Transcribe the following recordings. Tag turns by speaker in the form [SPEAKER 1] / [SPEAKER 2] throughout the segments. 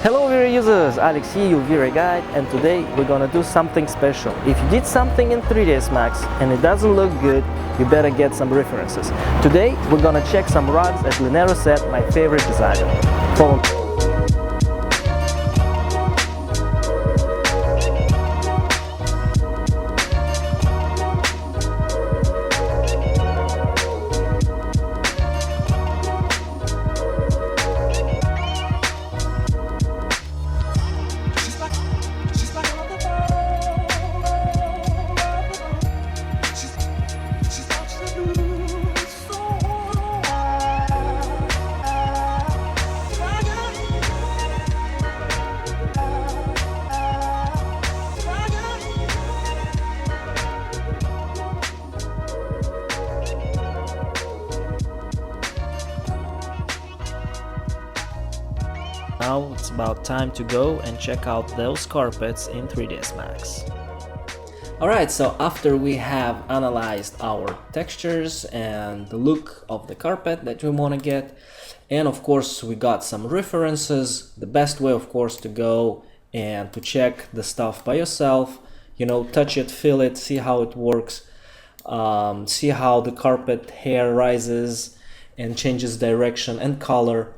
[SPEAKER 1] Hello VRay users, Alex here, your VRay guide, and today we're gonna do something special. If you did something in 3ds Max and it doesn't look good, you better get some references. Today we're gonna check some rugs at Linero Set, my favorite designer. Follow me. Now it's about time to go and check out those carpets in 3ds Max. Alright, so after we have analyzed our textures and the look of the carpet that we want to get, and of course we got some references, the best way of course to go and to check the stuff by yourself, you know, touch it, feel it, see how it works, see how the carpet hair rises and changes direction and color.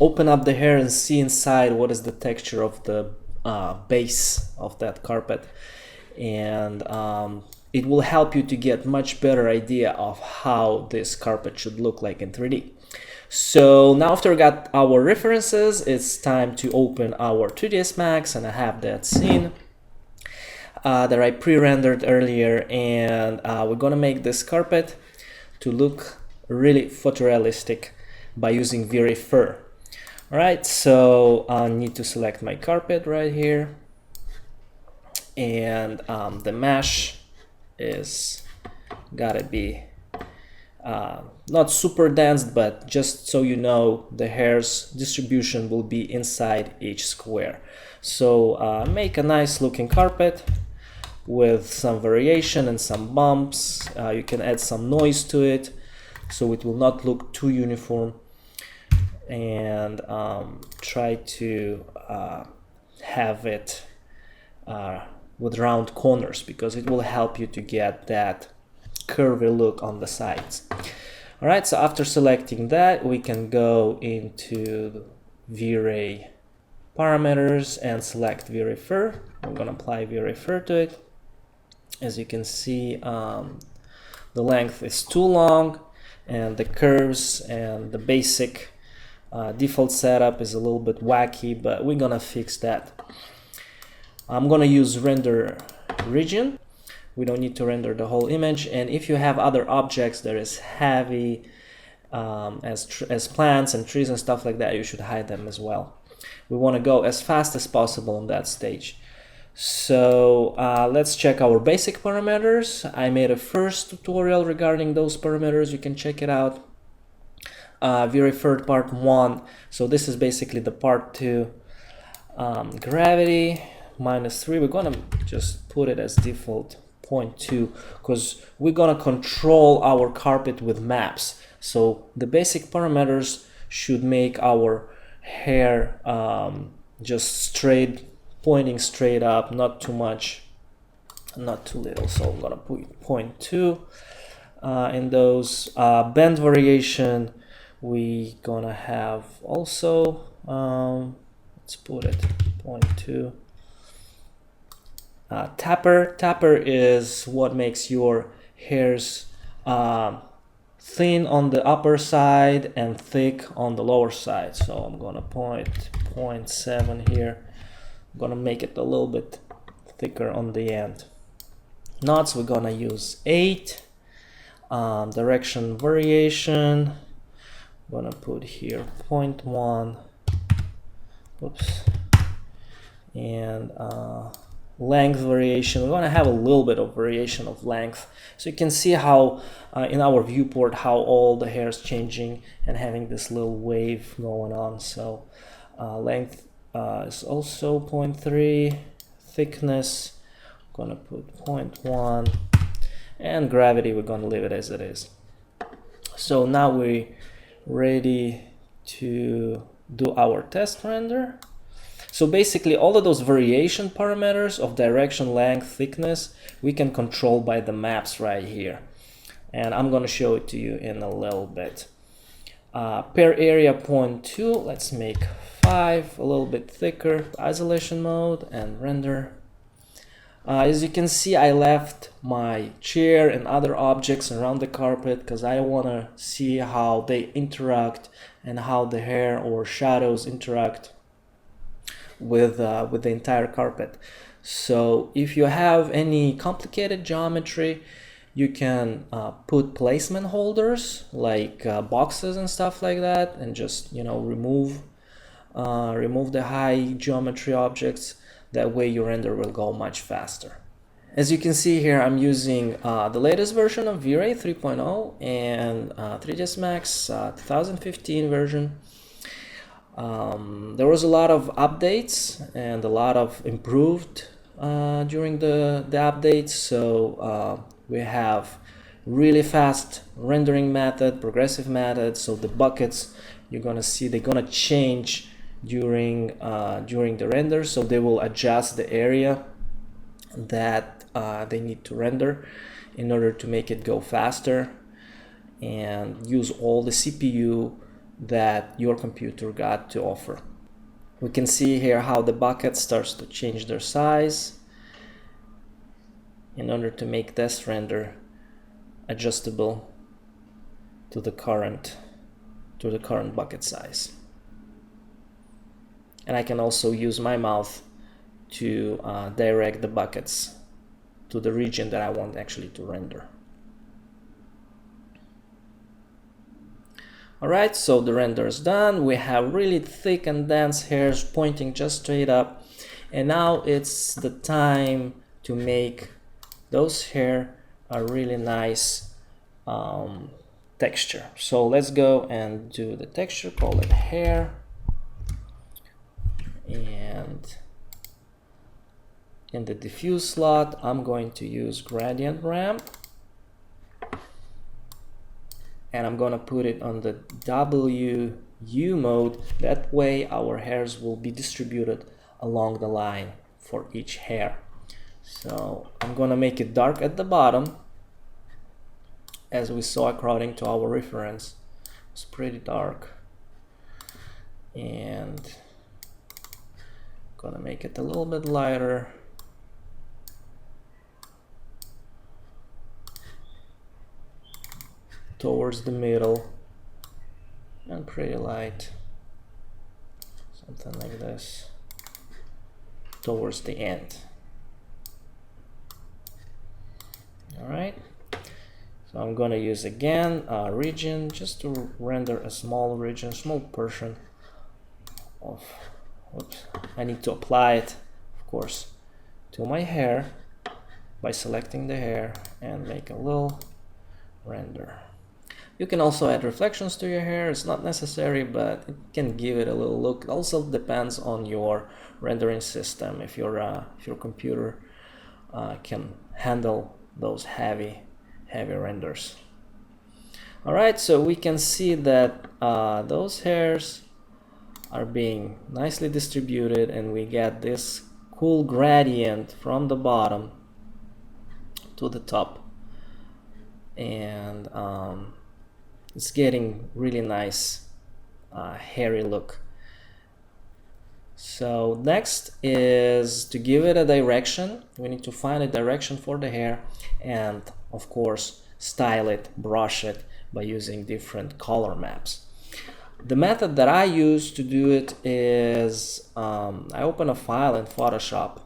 [SPEAKER 1] Open up the hair and see inside what is the texture of the base of that carpet, and it will help you to get much better idea of how this carpet should look like in 3D. So now after we got our references, it's time to open our 3ds Max, and I have that scene that I pre-rendered earlier, and we're gonna make this carpet to look really photorealistic by using VRayFur. Alright, so I need to select my carpet right here, and the mesh is gotta be not super dense, but just so you know, the hair's distribution will be inside each square. So make a nice looking carpet with some variation and some bumps. You can add some noise to it so it will not look too uniform, and try to have it with round corners, because it will help you to get that curvy look on the sides. Alright, so after selecting that, we can go into V-Ray parameters and select VRayFur. I'm going to apply VRayFur to it. As you can see, the length is too long, and the curves and the basic default setup is a little bit wacky, but we're gonna fix that. I'm gonna use render region. We don't need to render the whole image, and if you have other objects that is heavy as plants and trees and stuff like that, you should hide them as well. We want to go as fast as possible on that stage. So let's check our basic parameters. I made a first tutorial regarding those parameters, you can check it out. VRayFur part 1, so this is basically the part 2. Gravity -3, we're gonna just put it as default 0.2, because we're gonna control our carpet with maps. So the basic parameters should make our hair just straight, pointing straight up, not too much, not too little. So I'm gonna put 0.2 in those. Bend variation, we gonna have also let's put it 0.2. Taper is what makes your hairs thin on the upper side and thick on the lower side. So I'm gonna 0.7 here. I'm gonna make it a little bit thicker on the end. Knots, we're gonna use 8. Direction variation, I'm gonna put here 0.1. Oops. And length variation, we're gonna have a little bit of variation of length, so you can see how in our viewport how all the hair is changing and having this little wave going on. So length is also 0.3. Thickness, I'm gonna put 0.1, and gravity, we're gonna leave it as it is. So now we're ready to do our test render. So basically all of those variation parameters of direction, length, thickness, we can control by the maps right here. And I'm going to show it to you in a little bit. Per area 0.2, let's make 5, a little bit thicker, isolation mode, and render. As you can see, I left my chair and other objects around the carpet because I want to see how they interact and how the hair or shadows interact with the entire carpet. So if you have any complicated geometry, you can put placement holders like boxes and stuff like that, and just remove the high geometry objects. That way your render will go much faster. As you can see here, I'm using the latest version of VRay 3.0 and 3ds Max 2015 version. There was a lot of updates and a lot of improved during the updates. So we have really fast rendering method, progressive method. So the buckets, you're gonna see they're gonna change during the render. So they will adjust the area that they need to render in order to make it go faster and use all the CPU that your computer got to offer. We can see here how the bucket starts to change their size in order to make this render adjustable to the current bucket size. And I can also use my mouth to direct the buckets to the region that I want actually to render. Alright, so the render is done. We have really thick and dense hairs pointing just straight up. And now it's the time to make those hair a really nice texture. So let's go and do the texture, call it hair. And in the diffuse slot, I'm going to use gradient ramp. And I'm going to put it on the WU mode. That way our hairs will be distributed along the line for each hair. So I'm going to make it dark at the bottom, as we saw according to our reference. It's pretty dark. And I'm going to make it a little bit lighter. Towards the middle, and pretty light, something like this, towards the end. Alright, so I'm going to use again a region just to render a small region, small portion of, oops, I need to apply it, of course, to my hair by selecting the hair and make a little render. You can also add reflections to your hair. It's not necessary, but it can give it a little look. It also depends on your rendering system. If your computer can handle those heavy renders. All right, so we can see that those hairs are being nicely distributed, and we get this cool gradient from the bottom to the top, and it's getting really nice hairy look. So next is to give it a direction. We need to find a direction for the hair, and of course style it, brush it by using different color maps. The method that I use to do it is I open a file in Photoshop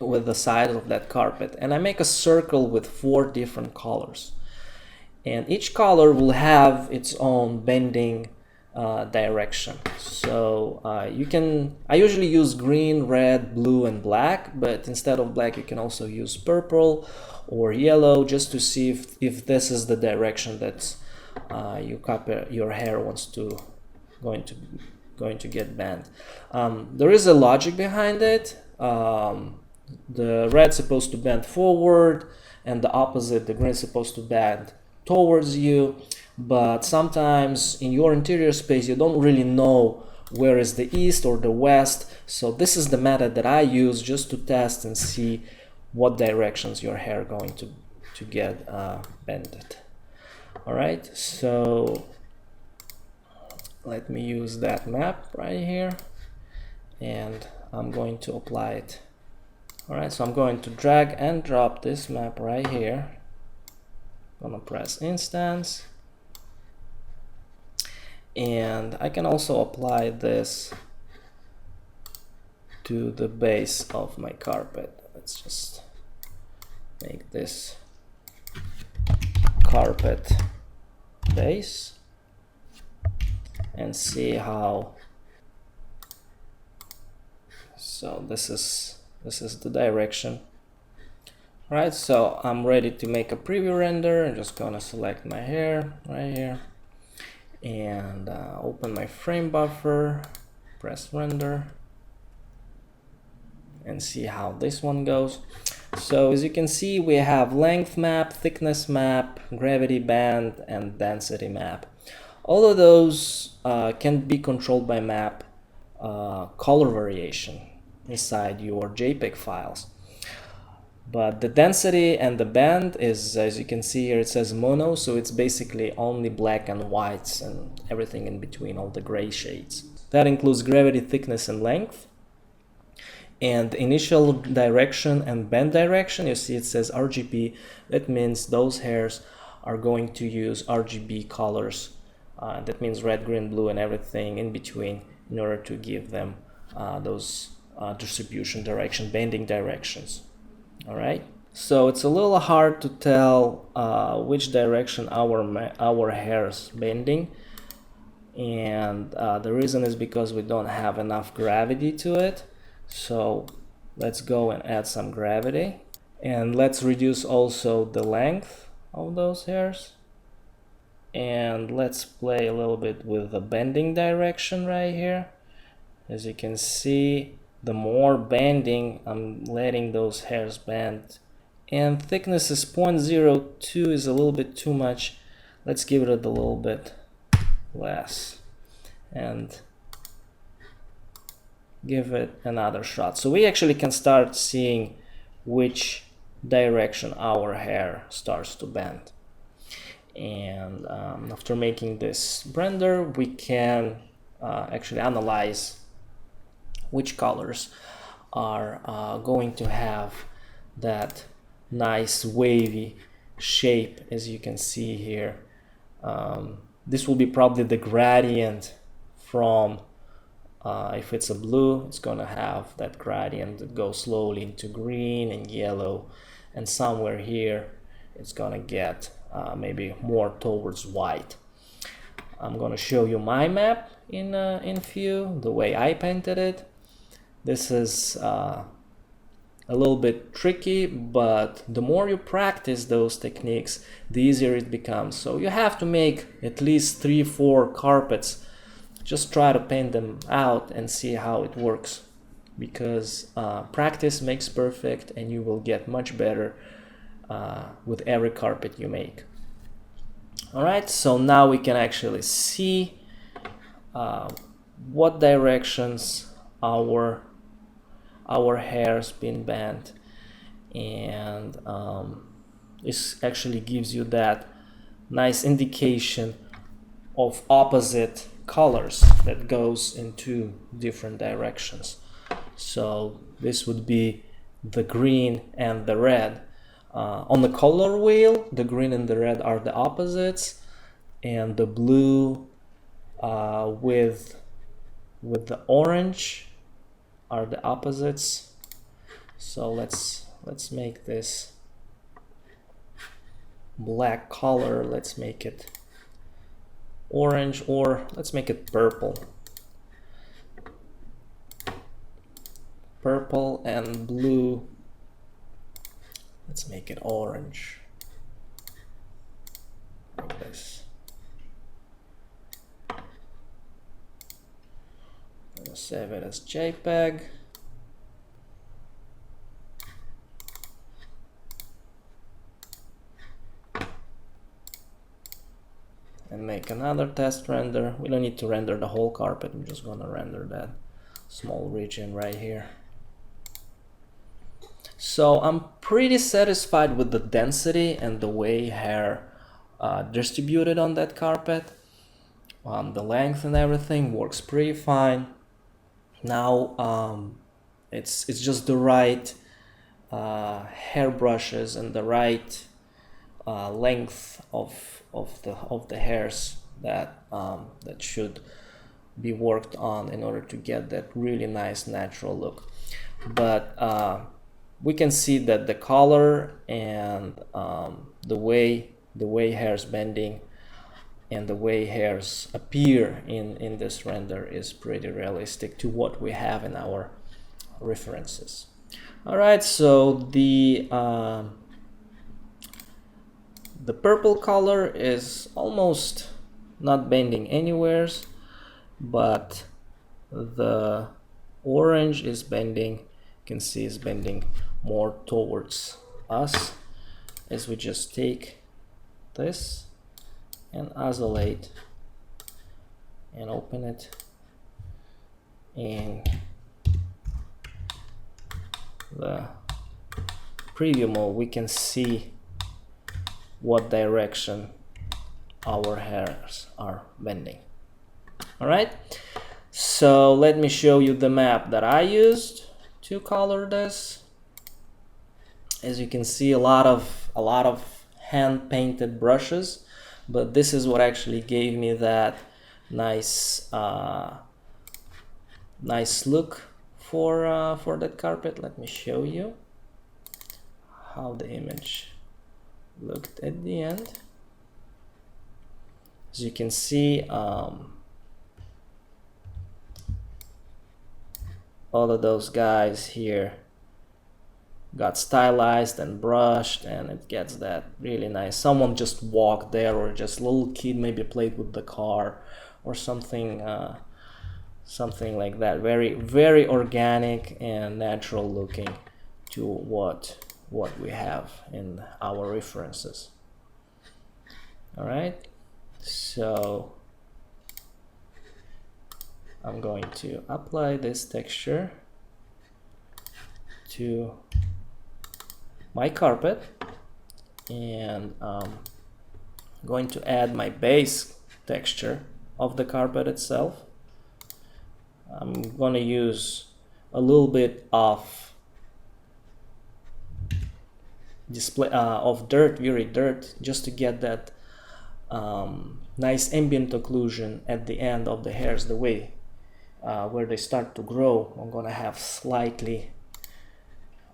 [SPEAKER 1] with the size of that carpet, and I make a circle with 4 different colors. And each color will have its own bending direction. So I usually use green, red, blue, and black, but instead of black you can also use purple or yellow, just to see if this is the direction that your hair wants to going to get bent. There is a logic behind it. The red's supposed to bend forward, and the opposite, the green's supposed to bend towards you, but sometimes in your interior space you don't really know where is the east or the west. So this is the method that I use just to test and see what directions your hair going to get bended. All right, so let me use that map right here, and I'm going to apply it. All right, so I'm going to drag and drop this map right here. I'm gonna press instance, and I can also apply this to the base of my carpet. Let's just make this carpet base and see how. So this is the direction. All right, so I'm ready to make a preview render. I'm just gonna select my hair right here and open my frame buffer, press render, and see how this one goes. So as you can see, we have length map, thickness map, gravity band, and density map. All of those can be controlled by map color variation inside your JPEG files. But the density and the band is, as you can see here, it says mono, so it's basically only black and whites and everything in between, all the gray shades. That includes gravity, thickness, and length. And initial direction and bend direction, you see it says RGB. That means those hairs are going to use RGB colors. That means red, green, blue, and everything in between in order to give them those distribution direction, bending directions. All right. So it's a little hard to tell which direction our hair is bending. And the reason is because we don't have enough gravity to it. So let's go and add some gravity, and let's reduce also the length of those hairs, and let's play a little bit with the bending direction right here. As you can see, the more bending, I'm letting those hairs bend, and thickness is 0.02 is a little bit too much. Let's give it a little bit less and give it another shot. So we actually can start seeing which direction our hair starts to bend. And after making this render, we can actually analyze which colors are going to have that nice wavy shape, as you can see here. This will be probably the gradient from if it's a blue, it's gonna have that gradient that goes slowly into green and yellow, and somewhere here it's gonna get maybe more towards white. I'm gonna show you my map in view, the way I painted it. This is a little bit tricky, but the more you practice those techniques, the easier it becomes. So you have to make at least 3-4 carpets. Just try to paint them out and see how it works, because practice makes perfect, and you will get much better with every carpet you make. All right, so now we can actually see what directions our hair's been bent, and this actually gives you that nice indication of opposite colors that goes into different directions. So this would be the green and the red. On the color wheel, the green and the red are the opposites, and the blue with the orange are the opposites. So let's make this black color, let's make it orange, or let's make it purple. Purple and blue. Let's make it orange. Like this. I'm gonna save it as JPEG. and make another test render. We don't need to render the whole carpet, I'm just gonna render that small region right here. So I'm pretty satisfied with the density and the way hair distributed on that carpet. The length and everything works pretty fine. Now it's just the right hair brushes and the right length of the hairs that that should be worked on in order to get that really nice natural look. But we can see that the color and the way hairs bending and the way hairs appear in this render is pretty realistic to what we have in our references. All right, so the purple color is almost not bending anywhere, but the orange is bending. You can see it's bending more towards us as we just take this and isolate and open it, and the preview mode we can see what direction our hairs are bending. All right, so let me show you the map that I used to color this. As you can see, a lot of hand painted brushes, but this is what actually gave me that nice nice look for that carpet. Let me show you how the image looked at the end. As you can see, all of those guys here got stylized and brushed, and it gets that really nice. Someone just walked there, or just a little kid maybe played with the car or something something like that. Very organic and natural looking to what we have in our references. All right, so I'm going to apply this texture to my carpet, and I'm going to add my base texture of the carpet itself. I'm going to use a little bit of display of dirt, VRay dirt, just to get that nice ambient occlusion at the end of the hairs, the way where they start to grow. I'm going to have slightly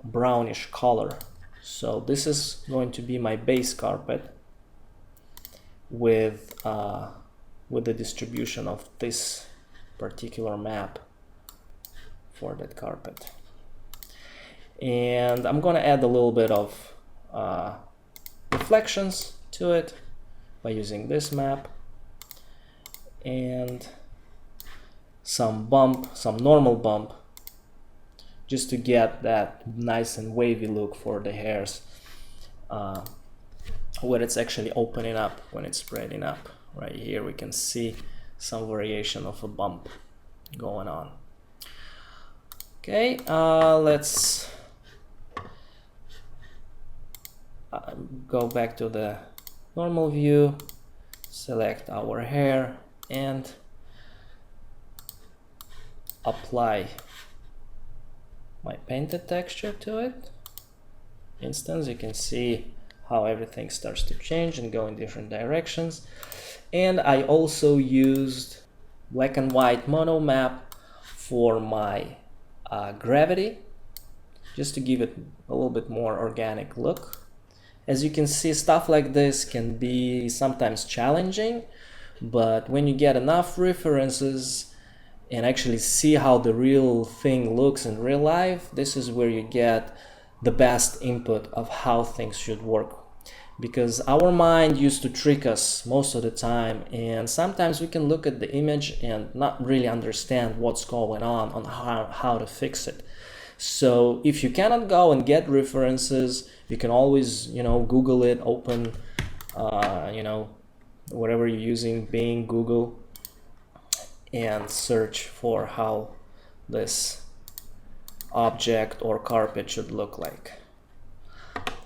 [SPEAKER 1] brownish color. So this is going to be my base carpet with the distribution of this particular map for that carpet. And I'm going to add a little bit of reflections to it by using this map, and some normal bump, just to get that nice and wavy look for the hairs where it's actually opening up when it's spreading up. Right here we can see some variation of a bump going on. Okay, let's go back to the normal view, select our hair, and apply my painted texture to it. Instance, you can see how everything starts to change and go in different directions. And I also used black and white mono map for my gravity, just to give it a little bit more organic look. As you can see, stuff like this can be sometimes challenging, but when you get enough references and actually see how the real thing looks in real life, this is where you get the best input of how things should work. Because our mind used to trick us most of the time, and sometimes we can look at the image and not really understand what's going on how to fix it. So if you cannot go and get references, you can always, Google it, open, whatever you're using, Bing, Google, and search for how this object or carpet should look like.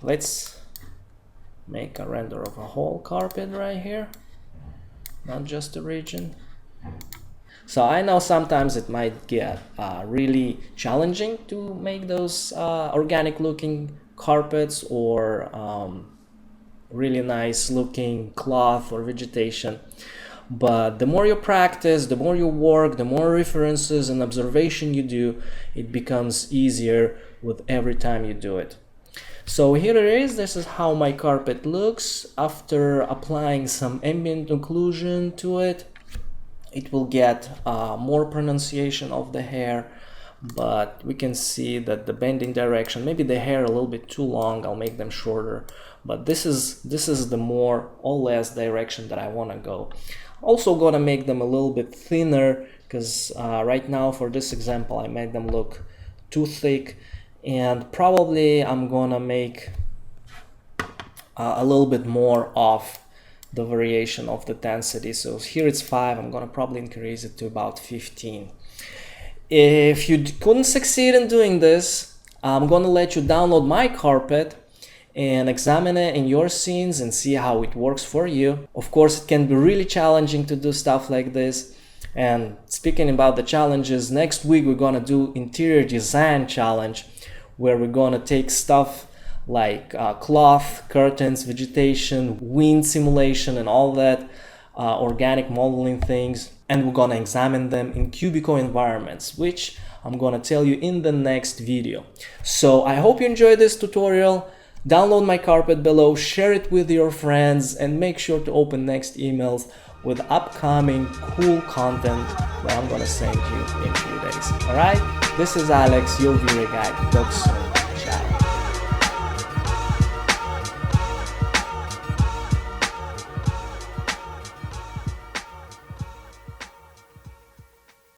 [SPEAKER 1] Let's make a render of a whole carpet right here, not just a region. So I know sometimes it might get really challenging to make those organic looking carpets or really nice looking cloth or vegetation. But the more you practice, the more you work, the more references and observation you do, it becomes easier with every time you do it. So here it is. This is how my carpet looks after applying some ambient occlusion to it. It will get more pronunciation of the hair, but we can see that the bending direction, maybe the hair a little bit too long, I'll make them shorter, but this is the more or less direction that I want to go. Also gonna make them a little bit thinner because right now for this example I made them look too thick, and probably I'm gonna make a little bit more of the variation of the density. So here it's 5, I'm gonna probably increase it to about 15. If you couldn't succeed in doing this, I'm gonna let you download my carpet and examine it in your scenes and see how it works for you. Of course, it can be really challenging to do stuff like this. And speaking about the challenges, next week we're gonna do interior design challenge, where we're gonna take stuff like cloth, curtains, vegetation, wind simulation, and all that organic modeling things, and we're gonna examine them in cubicle environments, which I'm gonna tell you in the next video. So I hope you enjoyed this tutorial. Download my carpet below, share it with your friends, and make sure to open next emails with upcoming cool content that I'm gonna send you in a few days. Alright, this is Alex, your VRay guy. Talk soon.